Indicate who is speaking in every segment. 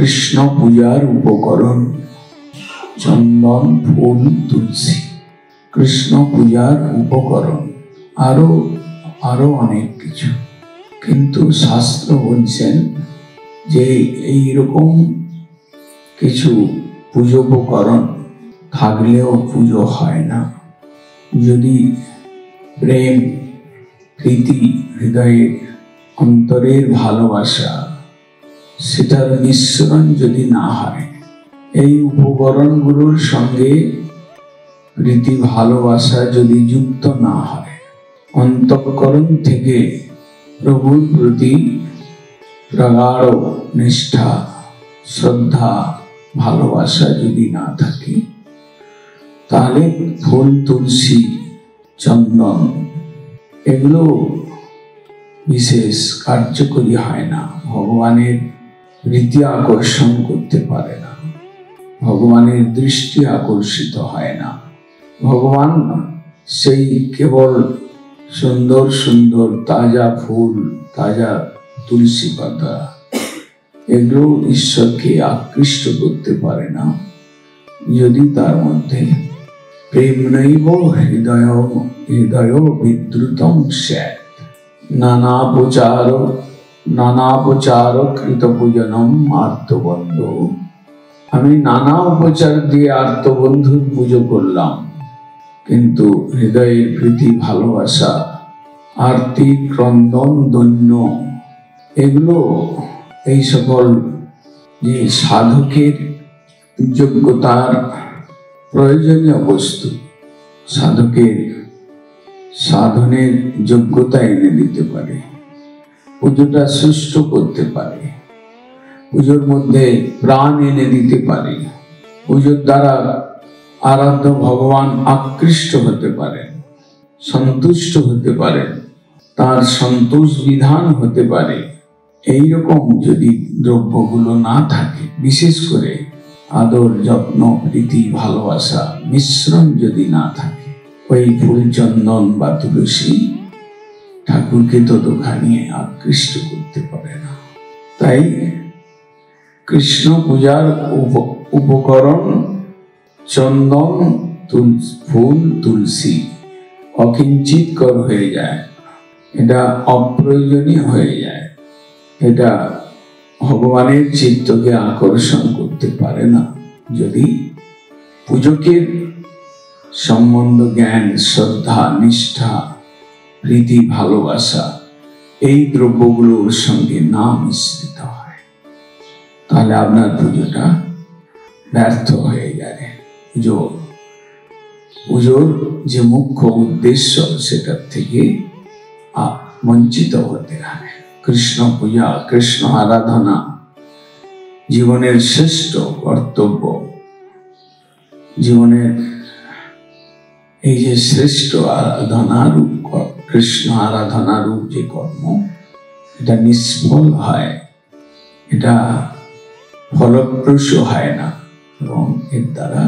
Speaker 1: কৃষ্ণ পূজার উপকরণ চন্দন, ফুল, তুলসী। কৃষ্ণ পূজার উপকরণ আরো অনেক কিছু, কিন্তু শাস্ত্র বলছেন যে এইরকম কিছু পুজোপকরণ থাকলেও পুজো হয় না। যদি প্রেম, প্রীতি, হৃদয়ের অন্তরের ভালোবাসা, সেটার মিশ্রণ যদি না হয়, এই উপকরণগুলোর সঙ্গে প্রীতি ভালোবাসা যদি যুক্ত না হয়, অন্তঃকরণ থেকে প্রভুর প্রতি প্রগাঢ় নিষ্ঠা, শ্রদ্ধা, ভালোবাসা যদি না থাকে, তাহলে ফুল, তুলসী, চন্দন এগুলো বিশেষ কার্যকরী হয় না, ভগবানের প্রীতি আকর্ষণ করতে পারে না, ভগবানের দৃষ্টি আকর্ষিত হয় না। ভগবান সেই কেবল সুন্দর সুন্দর তাজা ফুল, তাজা তুলসী পাতা, এগুলো ঈশ্বরকে আকৃষ্ট করতে পারে না যদি তার মধ্যে প্রেম নৈব হৃদয় বিদ্রুতং স্যাৎ। নানাপচার কৃত পূজনম আর্তবন্ধ। আমি নানা উপচার দিয়ে আর্তবন্ধুর পুজো করলাম, কিন্তু হৃদয়ের প্রীতি ভালোবাসা, আরতি, ক্রন্দন, দৈন্য, এগুলো এই সকল যে সাধকের যোগ্যতার প্রয়োজনীয় বস্তু, সাধকের সাধনের যোগ্যতা এনে দিতে পারে, পুজোটা সুষ্ঠু করতে পারে, পুজোর মধ্যে প্রাণ এনে দিতে পারে, পুজোর দ্বারা আরাধ্য ভগবান আকৃষ্ট হতে পারেন, সন্তুষ্ট হতে পারেন, তার সন্তোষ বিধান হতে পারে। এইরকম যদি দ্রব্যগুলো না থাকে, বিশেষ করে আদর, যত্ন, প্রীতি, ভালোবাসা মিশ্রণ যদি না থাকে, ওই ফুল, চন্দন বা তুলসী ঠাকুরকে ততখানি আকৃষ্ট করতে পারে না। তাই কৃষ্ণ পূজার উপকরণ চন্দন, ফুল, তুলসী অকিঞ্চিৎকর হয়ে যায়, এটা অপ্রয়োজনীয় হয়ে যায়, এটা ভগবানের চিত্তকে আকর্ষণ করতে পারে না। যদি পূজকের সম্বন্ধ, জ্ঞান, শ্রদ্ধা, নিষ্ঠা, প্রীতি, ভালোবাসা এই দ্রব্যগুলোর সঙ্গে না মিশ্রিত হয়, তাহলে আপনার পুজোটা ব্যর্থ হয়ে যায়। পুজোর যে মুখ্য উদ্দেশ্য, সেটার থেকে বঞ্চিত হতে হয়। কৃষ্ণ পূজা, কৃষ্ণ আরাধনা জীবনের শ্রেষ্ঠ কর্তব্য। জীবনের এই যে শ্রেষ্ঠ আরাধনারূপ, কৃষ্ণ আরাধনারূপ যে কর্ম, এটা নিষ্ফল হয়, এটা ফলপ্রসূ হয় না, এবং এর দ্বারা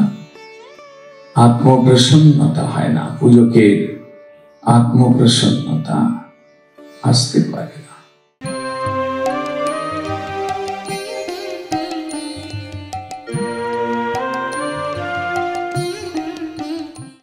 Speaker 1: আত্মপ্রসন্নতা হয় না, পূজকের আত্মপ্রসন্নতা আসতে পারে।